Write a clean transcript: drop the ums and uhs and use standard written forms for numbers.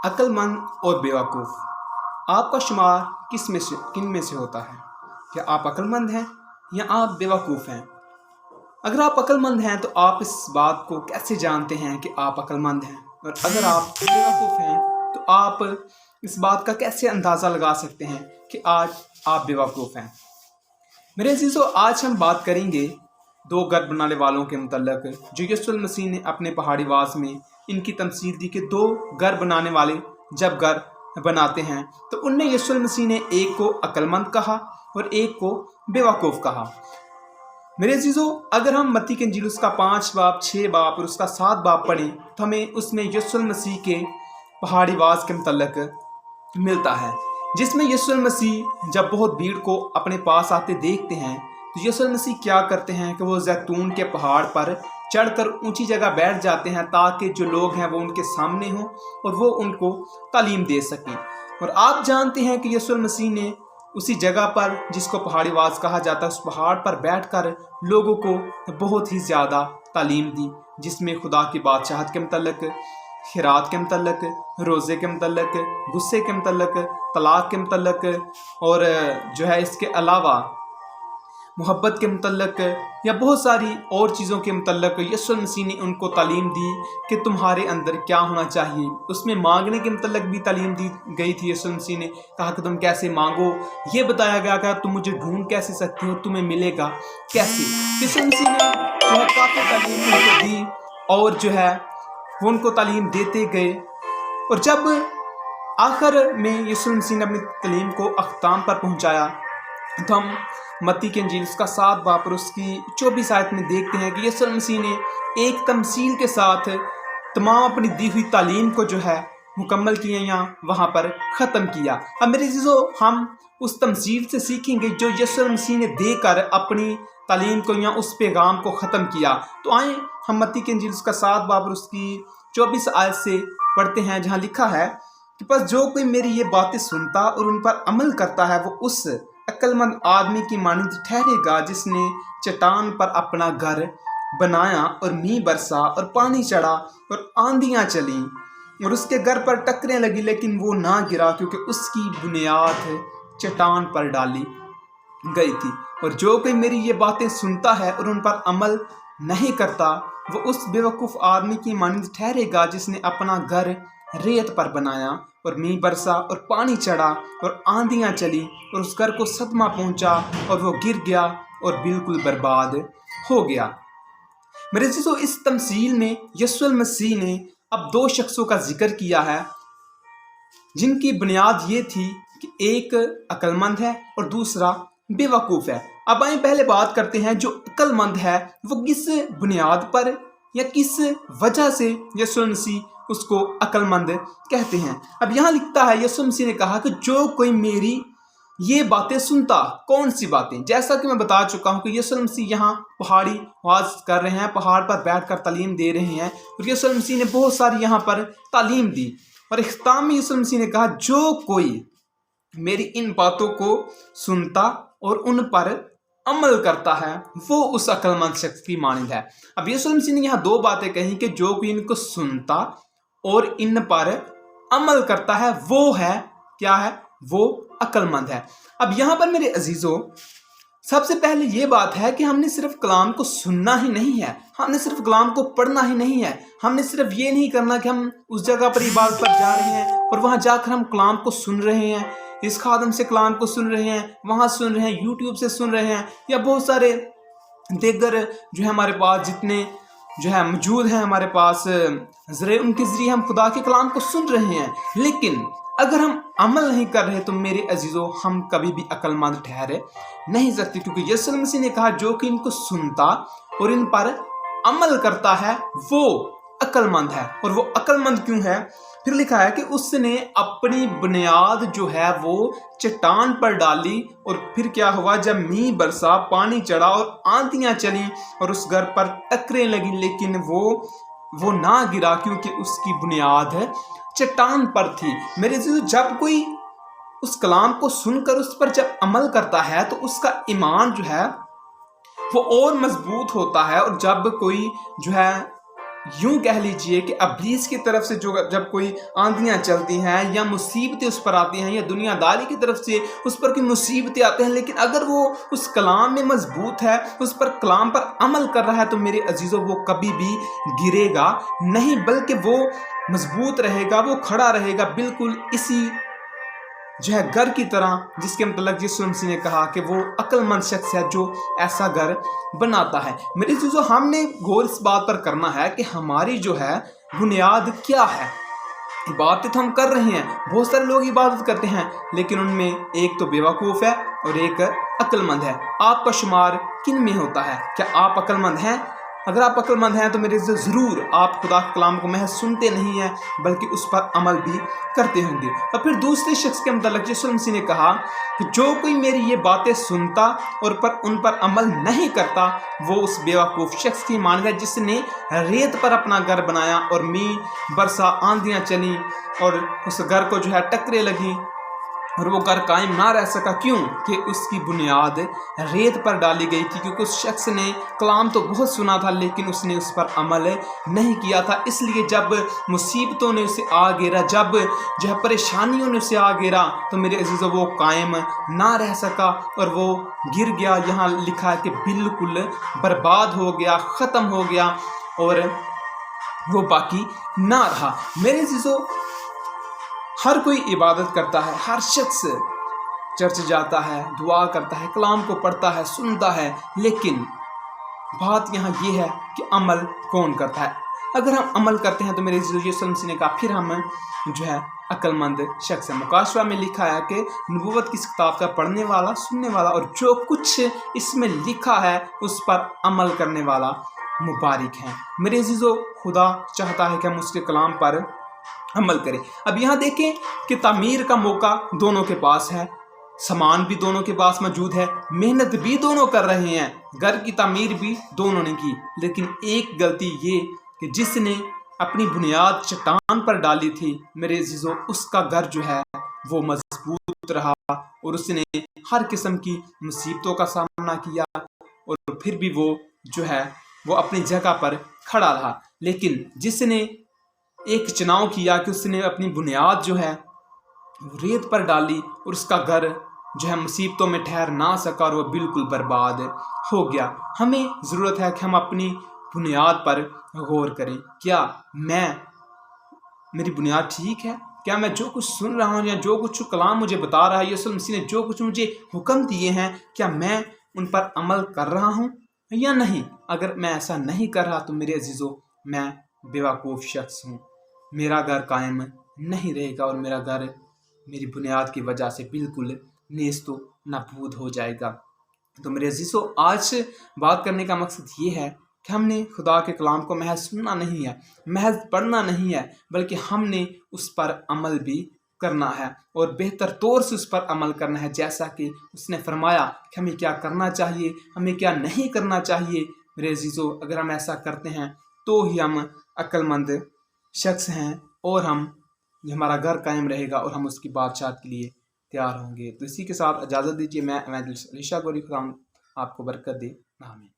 अक्लमंद और बेवकूफ़, आपका शुमार किन में से होता है? क्या आप अक्लमंद हैं या आप बेवकूफ़ हैं? अगर आप अक्लमंद हैं तो आप इस बात को कैसे जानते हैं कि आप अक्लमंद हैं, और अगर आप बेवकूफ़ हैं तो आप इस बात का कैसे अंदाज़ा लगा सकते हैं कि आज आप बेवकूफ़ हैं? मेरे अज़ीज़ों, आज हम बात करेंगे दो घर बनाने वालों के मुतल्लक, जो यीशु मसीह ने अपने पहाड़ी वाज में इनकी तमसील दी कि दो घर बनाने वाले जब घर बनाते हैं तो उनमें यीशु मसीह ने एक को अक्लमंद कहा और एक को बेवकूफ़ कहा। मेरे अज़ीज़ों, अगर हम मत्ती के इंजील उसका 5 बाब 6 बाब और उसका 7 बाब पढ़ें तो हमें उसमें यीशु मसीह के पहाड़ी वाज के मुतल्लक मिलता है, जिसमें यीशु मसीह जब बहुत भीड़ को अपने पास आते देखते हैं तो यीशु मसीह क्या करते हैं कि वो जैतून के पहाड़ पर चढ़कर ऊंची जगह बैठ जाते हैं ताकि जो लोग हैं वो उनके सामने हों और वो उनको तालीम दे सकें। और आप जानते हैं कि यीशु मसीह ने उसी जगह पर, जिसको पहाड़ी वाज कहा जाता है, उस पहाड़ पर बैठकर लोगों को बहुत ही ज़्यादा तालीम दी, जिसमें खुदा की बादशाहत के मुतल्लक, खिरात के मुतल्लक, रोज़े के मुतल्लक, गुस्से के मुतल्लक, तलाक के मुतल्लक और जो है इसके अलावा मोहब्बत के मुतल्लक या बहुत सारी और चीज़ों के मुतल्लक यीशु मसीह ने उनको तालीम दी कि तुम्हारे अंदर क्या होना चाहिए। उसमें मांगने के मुतल्लक भी तालीम दी गई थी। यीशु मसीह ने कहा कि तुम कैसे मांगो, ये बताया गया कि तुम मुझे ढूंढ कैसे सकते हो, तुम्हें मिलेगा कैसे। यीशु मसीह ने जो है काफ़ी तालीम उनको दी और जो है वो उनको तालीम देते गए। और जब आखिर में यीशु मसीह ने अपनी तालीम को अख्ताम पर पहुँचाया तो हम मत्ती के इंजील उसका 7 बाब और उसकी 24 आयत में देखते हैं कि यीशु मसीह ने एक तमसील के साथ तमाम अपनी दी हुई तालीम को जो है मुकम्मल किया या वहाँ पर ख़त्म किया। अब मेरे अज़ीज़ों, हम उस तमसील से सीखेंगे जो यीशु मसीह ने देकर अपनी तालीम को या उस पैगाम को ख़त्म किया। तो आए हम मत्ती के इंजील उसका 7 बाब और उसकी 24 आयत से पढ़ते हैं, जहाँ लिखा है कि बस जो कोई मेरी ये बातें सुनता और उन पर अमल करता है वो उस अक्लमंद आदमी की मानंद ठहरेगा जिसने चट्टान पर अपना घर बनाया और मींह बरसा और पानी चढ़ा और आंधियां चली और उसके घर पर टकरें लगी, लेकिन वो ना गिरा क्योंकि उसकी बुनियाद चट्टान पर डाली गई थी। और जो कोई मेरी ये बातें सुनता है और उन पर अमल नहीं करता वो उस बेवकूफ़ आदमी की मानंद ठहरेगा जिसने अपना घर रेत पर बनाया और मींह बरसा और पानी चढ़ा और आंधियां चली और उस घर को सदमा पहुंचा और वो गिर गया और बिल्कुल बर्बाद हो गया। मेरे अज़ीज़ों, इस तमसील में यीशु मसीह ने अब दो शख्सों का जिक्र किया है जिनकी बुनियाद ये थी कि एक अक्लमंद है और दूसरा बेवकूफ़ है। अब आइए पहले बात करते हैं जो अक्लमंद है वो किस बुनियाद पर या किस वजह से यीशु मसीह उसको अक्लमंद कहते हैं। अब यहाँ लिखता है, यीशु मसीह ने कहा कि जो कोई मेरी ये बातें सुनता। कौन सी बातें? जैसा कि मैं बता चुका हूँ कि यीशु मसीह यहाँ पहाड़ी वाज कर रहे हैं, पहाड़ पर बैठकर तालीम दे रहे हैं और यीशु मसीह ने बहुत सारी यहाँ पर तालीम दी और इख्तिताम में यीशु मसीह ने कहा जो कोई मेरी इन बातों को सुनता और उन पर अमल करता है वो उस अक्लमंद शख्स की मानंद है। अब यीशु मसीह ने यहाँ दो बातें कही कि जो कोई इनको सुनता और इन पर अमल करता है वो है क्या है? वो अक्लमंद है। अब यहाँ पर मेरे अजीज़ों, सबसे पहले ये बात है कि हमने सिर्फ कलाम को सुनना ही नहीं है, हमने सिर्फ कलाम को पढ़ना ही नहीं है, हमने सिर्फ ये नहीं करना कि हम उस जगह पर इबादत पर जा रहे हैं और वहाँ जाकर हम कलाम को सुन रहे हैं, इस खादम से कलाम को सुन रहे हैं, वहाँ सुन रहे हैं, यूट्यूब से सुन रहे हैं या बहुत सारे दीगर जो है हमारे पास जितने जो है मौजूद हैं हमारे पास ज़रिए, उनके ज़रिए हम खुदा के कलाम को सुन रहे हैं। लेकिन अगर हम अमल नहीं कर रहे तो मेरे अजीज़ों, हम कभी भी अक्लमंद ठहरे नहीं सकते, क्योंकि यीशु मसीह ने कहा जो कि इनको सुनता और इन पर अमल करता है वो अक्लमंद है। और वो अक्लमंद क्यों है? फिर लिखा है कि उसने अपनी बुनियाद जो है वो चट्टान पर डाली और फिर क्या हुआ, जब मींह बरसा, पानी चढ़ा और आंधियां चली और उस घर पर टकरें लगी, लेकिन वो ना गिरा क्योंकि उसकी बुनियाद चट्टान पर थी। मेरे अज़ीज़ों, जब कोई उस कलाम को सुनकर उस पर जब अमल करता है तो उसका ईमान जो है वो और मजबूत होता है। और जब कोई जो है यूं कह लीजिए कि इब्लीस की तरफ से जो जब कोई आंधियां चलती हैं या मुसीबतें उस पर आती हैं या दुनियादारी की तरफ से उस पर कोई मुसीबतें आते हैं, लेकिन अगर वो उस कलाम में मजबूत है, उस पर कलाम पर अमल कर रहा है, तो मेरे अजीज़ों वो कभी भी गिरेगा नहीं, बल्कि वो मजबूत रहेगा, वो खड़ा रहेगा बिल्कुल इसी जो है घर की तरह, जिसके मतलब यीशु मसीह ने कहा कि वो अक्लमंद शख्स है जो ऐसा घर बनाता है। मेरे चीज़ों, हमने गौर इस बात पर करना है कि हमारी जो है बुनियाद क्या है। इबादत तो हम कर रहे हैं, बहुत सारे लोग इबादत करते हैं, लेकिन उनमें एक तो बेवकूफ़ है और एक अक्लमंद है। आपका शुमार किन में होता है? क्या आप अक्लमंद हैं? अगर आप अक्लमंद हैं तो मेरे ज़रूर आप खुदा के कलाम को महज सुनते नहीं हैं, बल्कि उस पर अमल भी करते होंगे। और फिर दूसरे शख्स के मतलब यीशु मसीह ने कहा कि जो कोई मेरी ये बातें सुनता और उन पर अमल नहीं करता, वो उस बेवकूफ़ शख्स की मान है जिसने रेत पर अपना घर बनाया और मींह बरसा, आंधियाँ चली और उस घर को जो है टक्करें लगी और वो घर कायम ना रह सका। क्यों? कि उसकी बुनियाद रेत पर डाली गई थी, क्योंकि उस शख्स ने कलाम तो बहुत सुना था, लेकिन उसने उस पर अमल नहीं किया था। इसलिए जब मुसीबतों ने उसे आ घेरा, जब जो है परेशानियों ने उसे आ घेरा, तो मेरे अजीज़ों वो कायम ना रह सका और वो गिर गया। यहाँ लिखा है कि बिल्कुल बर्बाद हो गया, ख़त्म हो गया और वो बाकी ना रहा। मेरे अजीज़ों, हर कोई इबादत करता है, हर शख्स चर्च जाता है, दुआ करता है, कलाम को पढ़ता है, सुनता है, लेकिन बात यहाँ ये है कि अमल कौन करता है। अगर हम अमल करते हैं तो मेरे यीशु मसीह ने कहा फिर हम जो है अक्लमंद शख्स है। मुकाशवा में लिखा है कि नबूवत की किताब का पढ़ने वाला, सुनने वाला और जो कुछ इसमें लिखा है उस पर अमल करने वाला मुबारक है। मेरे अजीज़ों, खुदा चाहता है कि हम उसके कलाम पर अमल करें। अब यहाँ देखें कि तामीर का मौका दोनों के पास है, सामान भी दोनों के पास मौजूद है, मेहनत भी दोनों कर रहे हैं, घर की तामीर भी दोनों ने की, लेकिन एक गलती ये कि जिसने अपनी बुनियाद चट्टान पर डाली थी, मेरे अजीज़ों, उसका घर जो है वो मजबूत रहा और उसने हर किस्म की मुसीबतों का सामना किया और फिर भी वो जो है वो अपनी जगह पर खड़ा रहा। लेकिन जिसने एक चुनाव किया कि उसने अपनी बुनियाद जो है रेत पर डाली और उसका घर जो है मुसीबतों में ठहर ना सका और वो बिल्कुल बर्बाद हो गया। हमें ज़रूरत है कि हम अपनी बुनियाद पर गौर करें। क्या मेरी बुनियाद ठीक है? क्या मैं जो कुछ सुन रहा हूँ या जो कुछ कलाम मुझे बता रहा है, यीशु मसीह ने जो कुछ मुझे हुक्म दिए हैं, क्या मैं उन पर अमल कर रहा हूँ या नहीं? अगर मैं ऐसा नहीं कर रहा तो मेरे अजीज़ों, मैं बेवकूफ़ शख्स हूँ, मेरा घर कायम नहीं रहेगा और मेरा घर मेरी बुनियाद की वजह से बिल्कुल नेस्तो नाबूद हो जाएगा। तो मेरे अजीज़ों, आज बात करने का मकसद ये है कि हमने खुदा के कलाम को महज सुनना नहीं है, महज पढ़ना नहीं है, बल्कि हमने उस पर अमल भी करना है और बेहतर तौर से उस पर अमल करना है, जैसा कि उसने फरमाया कि हमें क्या करना चाहिए, हमें क्या नहीं करना चाहिए। मेरे अजीज़ों, अगर हम ऐसा करते हैं तो ही हम अक्लमंद शख्स हैं और हमारा घर कायम रहेगा और हम उसकी बादशाहत के लिए तैयार होंगे। तो इसी के साथ इजाज़त दीजिए। मैं अलीशा गौरी, खुदा आपको बरकत दे। आमीन।